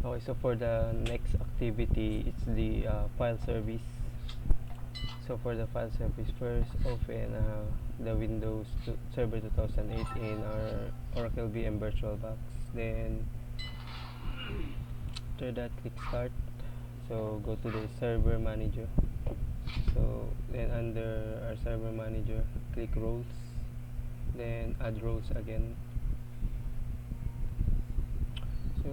Okay, so for the next activity, it's the file service. So for the file service, first open the Windows Server 2008 in our Oracle VM VirtualBox. Then after that, click Start. So go to the Server Manager. So then under our Server Manager, click Roles. Then add roles again. So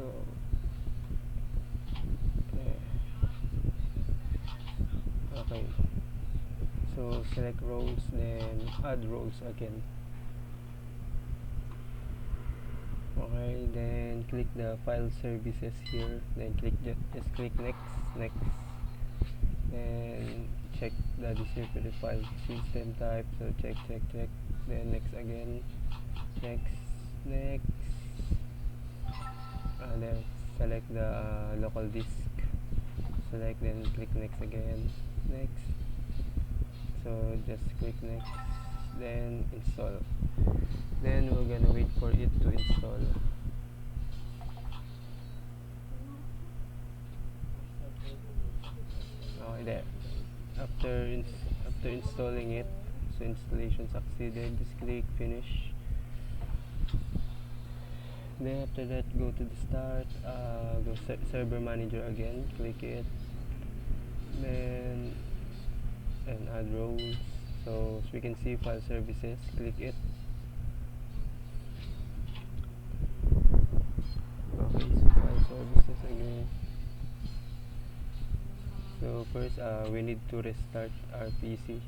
okay, so select roles, then add roles again. Okay, then click the file services here, then just click next, then check the distributed file system type, so check, then next again, next, then select the local disk, select, then click next again, next, so just click next, then install. Then we're gonna wait for it to install. Okay, there. After installing it, so installation succeeded, just click finish. Then after that, go to the start, go server manager again, click it, then and add roles. So as we can see, file services, click it. Okay, so file services again. So first, we need to restart our PC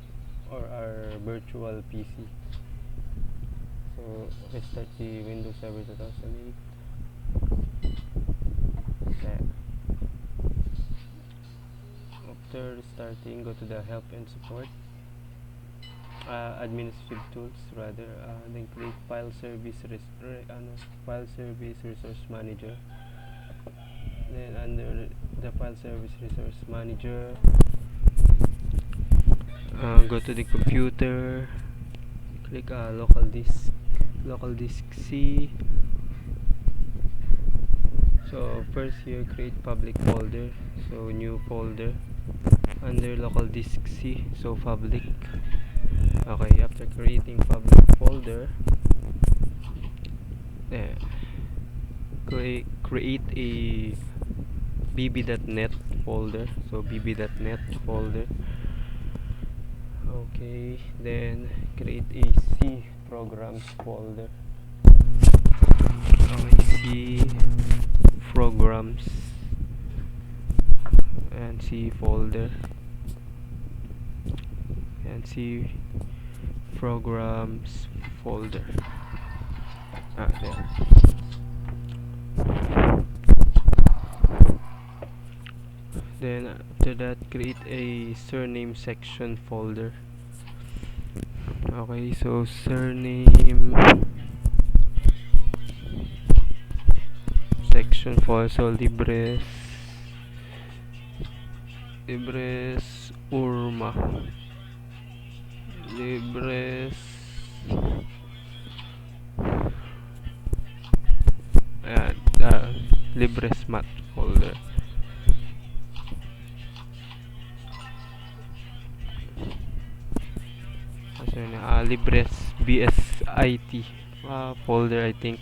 or our virtual PC. So restart the Windows Server 2008. After restarting, go to the Help and Support, Administrative Tools rather, then click File Service Resource Manager. Then under the File Service Resource Manager, go to the computer, click local disk C. So first here, create public folder, so new folder under local disk C, so public. Okay, after creating public folder, create a bb.net folder, so bb.net folder. Okay, then create a C programs folder. Okay, C programs and C folder, and C programs folder. There. Then after that, create a surname section folder. Okay, so surname section folder, so libres urma, libres mat folder. Libres BSIT folder, I think.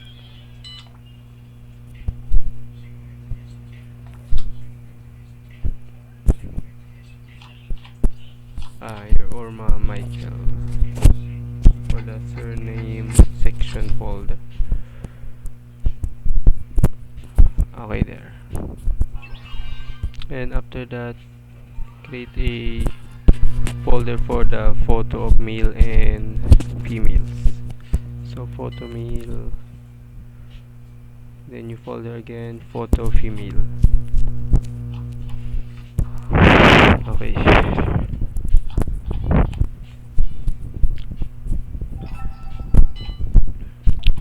Your Orma Michael for the surname section folder. Okay, there. And after that, create a folder for the photo of male and females. So photo male, then new folder again, photo female. Okay.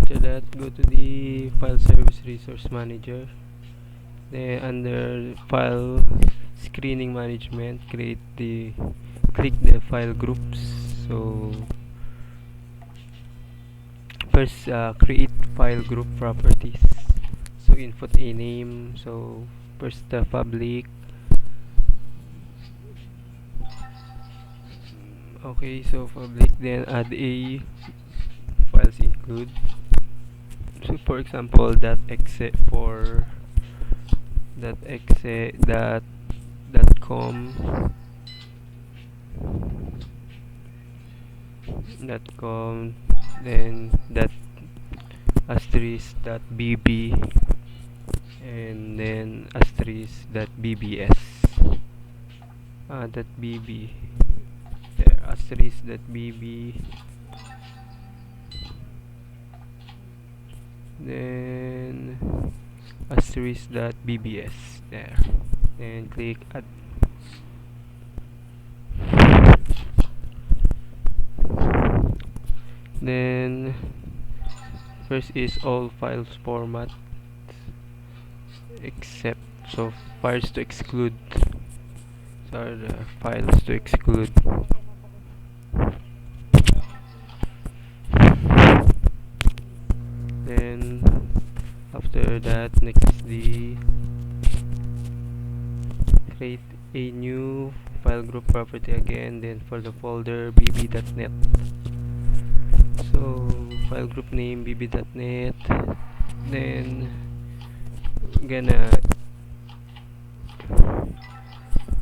After that, go to the File Service Resource Manager. Then under File Screening Management, click the file groups. So first, create file group properties. So input a name. So first the public. Okay, so public, then add a files include. So for example, that exe for that exe dot com then that asterisk dot bb, and then asterisk dot bbs, dot bb, there, asterisk dot bb, then asterisk dot bbs, there, then click add. Then first is all files format except, so files to exclude, are the files to exclude. Then after that, next is the create a new file group property again, then for the folder bb.net. So file group name bb.net, then gonna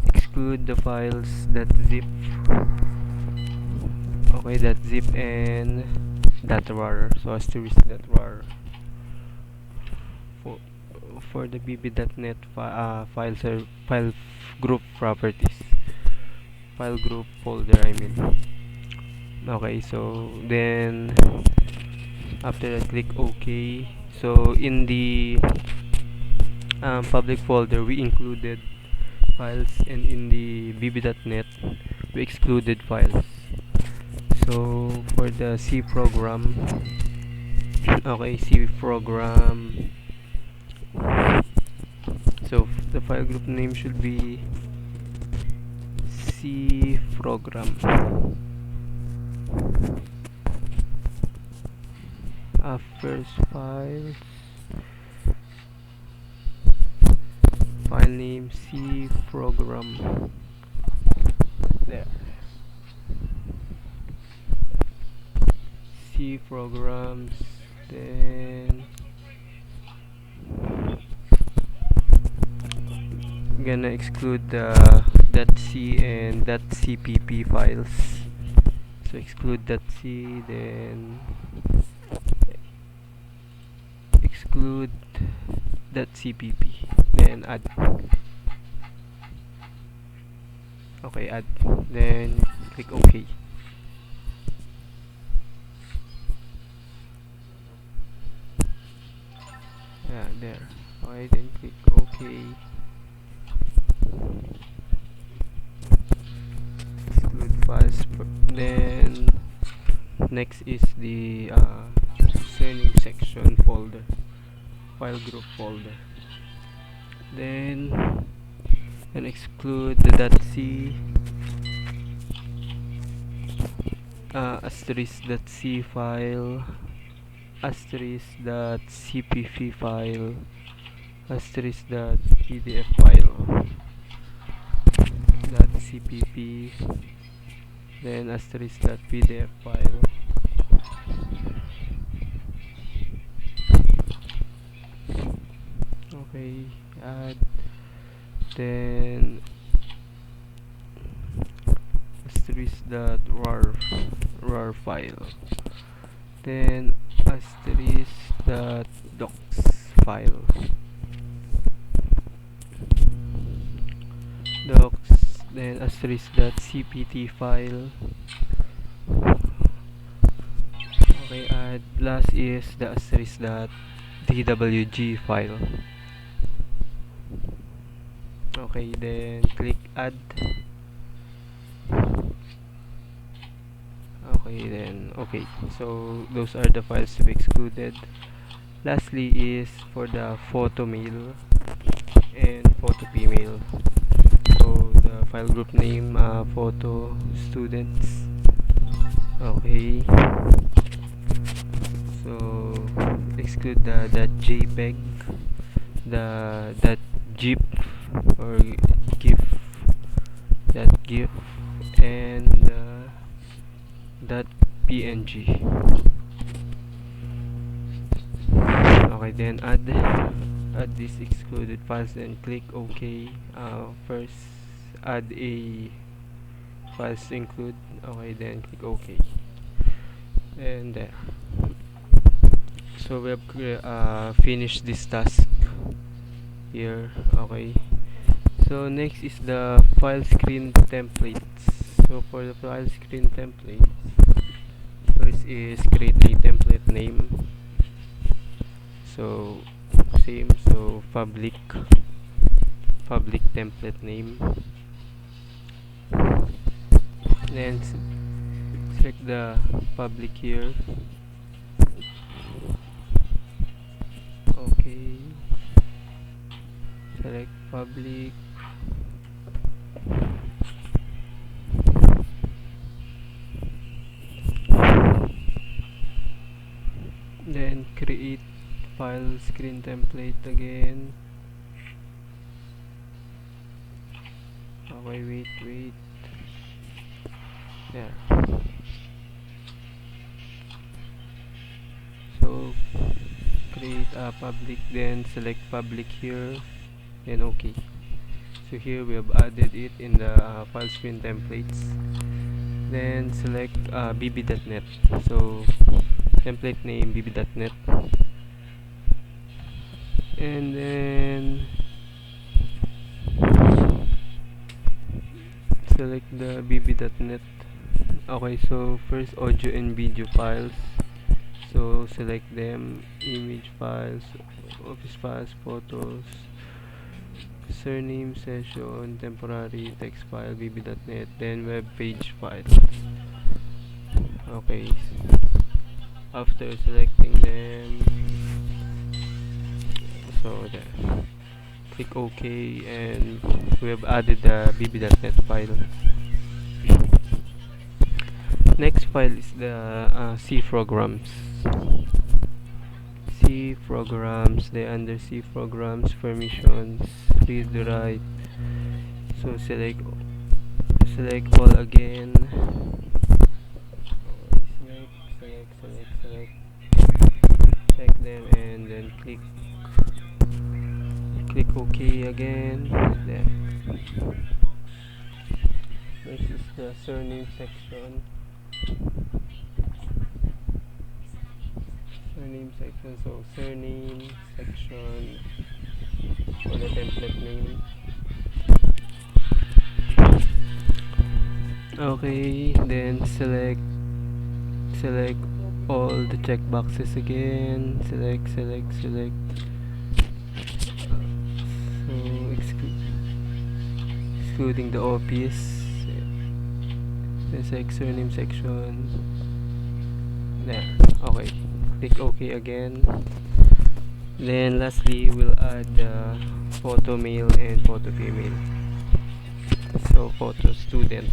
exclude the files .zip, okay, .zip and .rar, so asterisk .rar for the bb.net file group properties, file group folder, I mean. Okay, so then after that, click OK. So in the public folder we included files, and in the bb.net we excluded files. So for the C program, okay, C program, so the file group name should be C program. First files, file name C program, there, C programs, then gonna exclude the .c and .cpp files. So exclude .c, then exclude .cpp, then add. Okay, add, then click OK. Yeah, there. Okay, then click OK. Exclude files. Then next is the surname section folder, file group folder. Then exclude the .c, asterisk .c file, asterisk .cpp file, asterisk .pdf file, .cpp, then asterisk .pdf file. Okay, add, then asterisk .rar file, then asterisk .docs file, docs, then asterisk .cpt file. Okay, add, last is the asterisk .dwg file. Okay, then click add. Okay, then okay, so those are the files to be excluded. Lastly is for the photo mail and photo pmail. So the file group name, photo students. Okay, so exclude the .jpeg, the .gif or gif and .png. Okay, then add these excluded files and click OK. First add a files to include. Okay, then click OK. And there. So we have finished this task here. Okay, so next is the file screen templates. So for the file screen template, first is create a template name. So same, so public template name. Then select the public here. Okay, select public. Then create file screen template again. Okay, wait. There. So create a public, then select public here, and OK. So here we have added it in the file screen templates. Then select bb.net. So template name bb.net, and then select the bb.net. Okay, so first audio and video files. So select them, image files, office files, photos, surname, session, temporary, text file, bb.net, then web page file. Okay, after selecting them, so there, click OK, and we have added the bb.net file. Next file is the C programs. C programs, they under C programs, permissions, read to write. So select all again. Select check them, and then click OK again. There. This is the surname section. So surname section for the template name. Okay, then select all the checkboxes again. Select. So excluding the obvious. Then select surname section. There. Okay. Click OK again. Then lastly, we'll add the photo male and photo female. So photo student.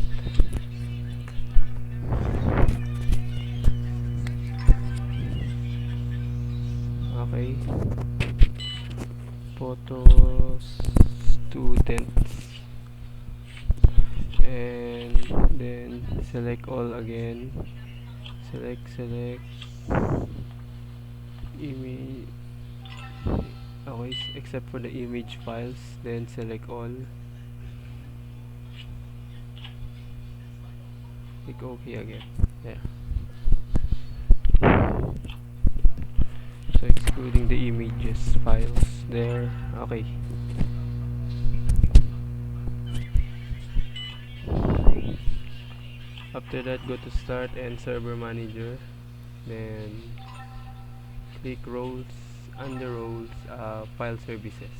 Okay. Photo student. And then select all again. Select image. Okay, except for the image files, then select all. Click OK again. There. So excluding the images files there. Okay. After that, go to Start and Server Manager. Then click Roles, under Roles, File Services.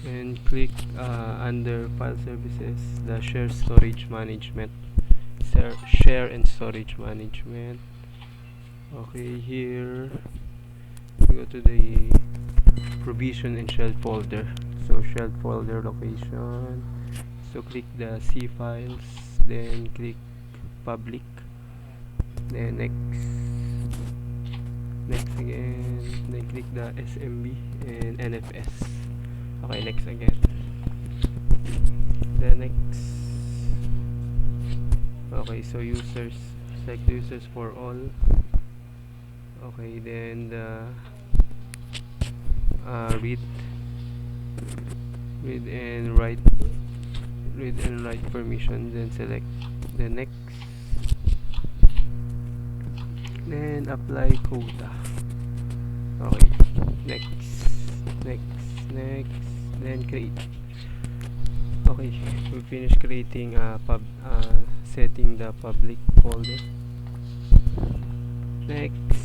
And click under File Services, the Share Storage Management. Share and Storage Management. Okay, here go to the Provision and Shell folder. So Shell folder location. So click the C files, then click public, then next, next again, then click the SMB and NFS. Okay, next again, then next. Okay, so users, select users for all. Okay, then the read and write permission, then select the next, then apply quota. Okay, next, then create. Okay, we finish creating setting the public folder. Next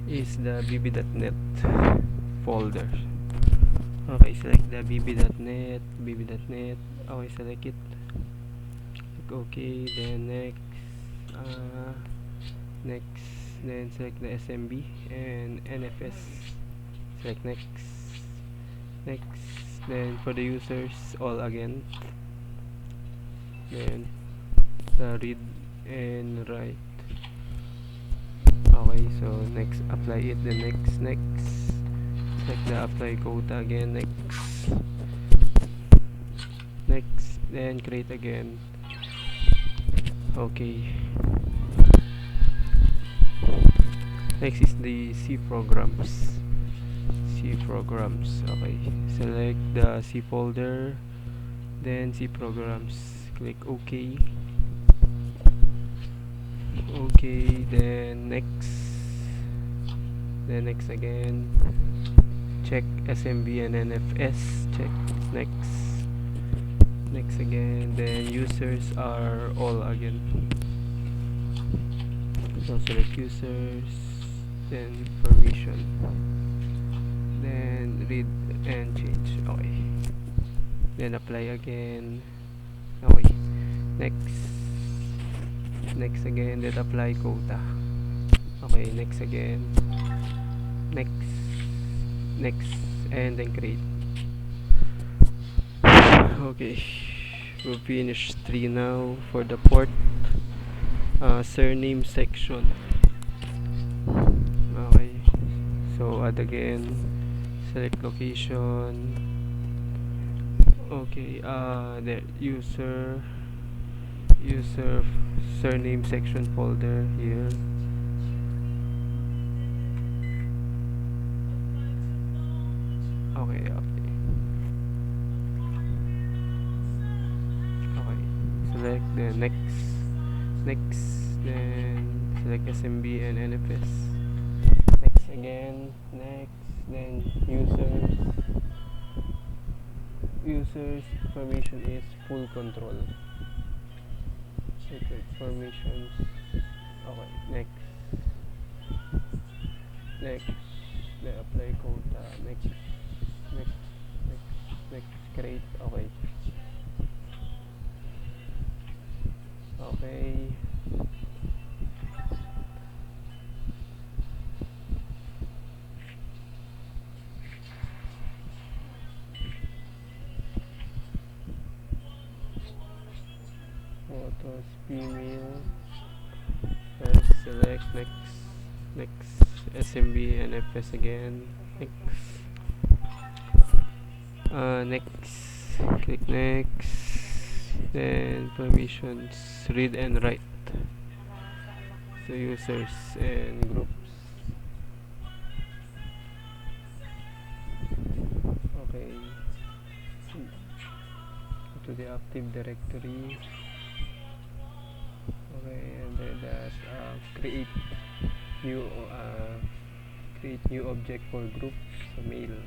is the bb.net folder. Okay, select the bb.net. Okay, select it, click OK, then next, then select the SMB and NFS, select next, then for the users all again, then the read and write. Okay, so next, apply it, then next, select the apply quota again, next, then create again. Okay, next is the C programs. Okay, select the C folder, then C programs, click OK, then next again, check SMB and NFS, check next again, then users are all again, so select users, then permission, then read and change. Okay, then apply again. Okay, next again, then apply quota. Okay, next again, next, and then create. Okay, we'll finish 3 now. For the port, surname section. Okay, so add again, select location. Okay, the user surname section folder here. Okay, select the next, then select SMB and NFS, next again, then users permission is full control, secret permissions. Okay, next, then apply quota, next, create. Okay, photos female, first select next SMB and FS again, next, click next, then permissions, read and write, so users and groups. Okay, go to the Active Directory. Okay, and then that create new object for group, so male,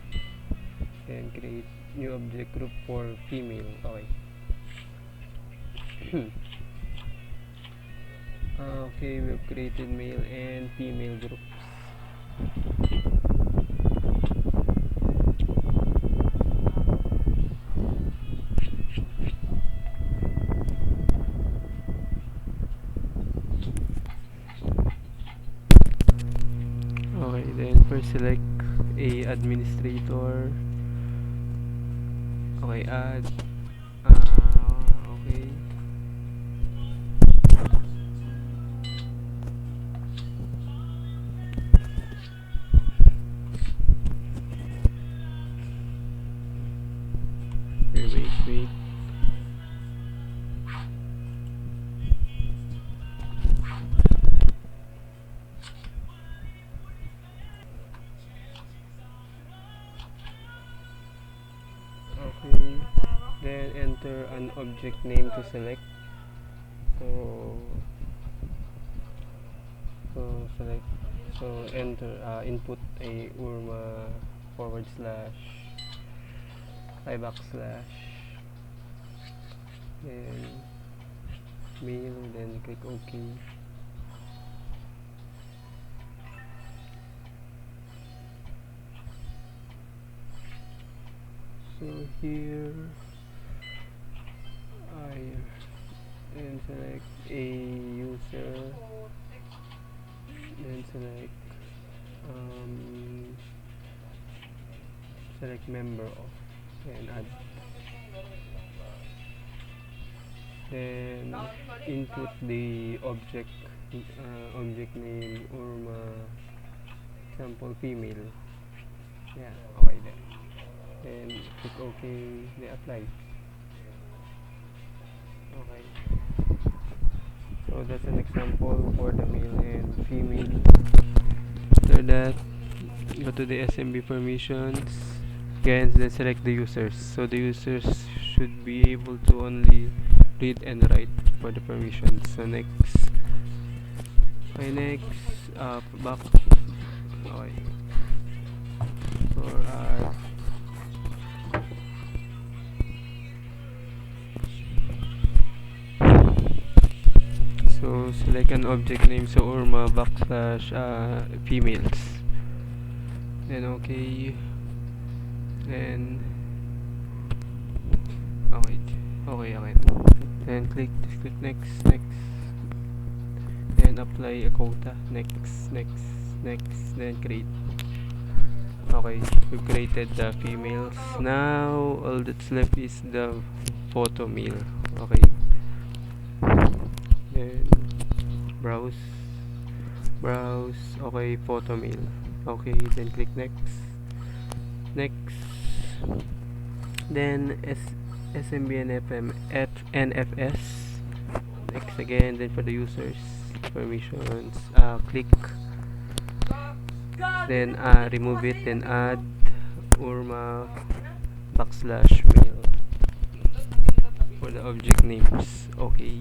then create new object group for female. Okay. Okay, we've created male and female groups. Okay, then first select a administrator. Okay, add. Okay. wait. Okay, then enter an object name to select. So select, so enter, input a urma forward slash I backslash, then mail, then click OK. So here I then select a user, then select member of, and add, then input the object name urma example female. Yeah, okay then. Then click OK, then apply. Okay. So that's an example for the male and female. After that, go to the SMB permissions. Again, then select the users. So the users should be able to only read and write for the permissions. So next. Okay, next. Back. Okay. For so select an object name, so urma backslash females, then okay, then okay, then click next, then apply a quota, next, then create. Okay, we've created the females. Now all that's left is the photo male. Okay, then browse, okay, photo mail. Okay, then click next, then SMB and NFS, next again. Then for the users permissions, click, then remove it, then add urma backslash mail for the object names. Okay,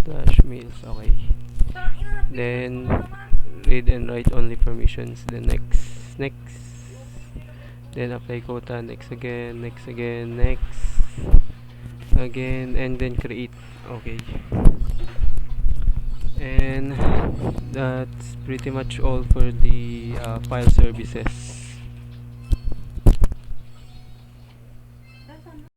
slash mails. Okay, then read and write only permissions, then next, then apply quota, next again, and then create. Okay, and that's pretty much all for the file services.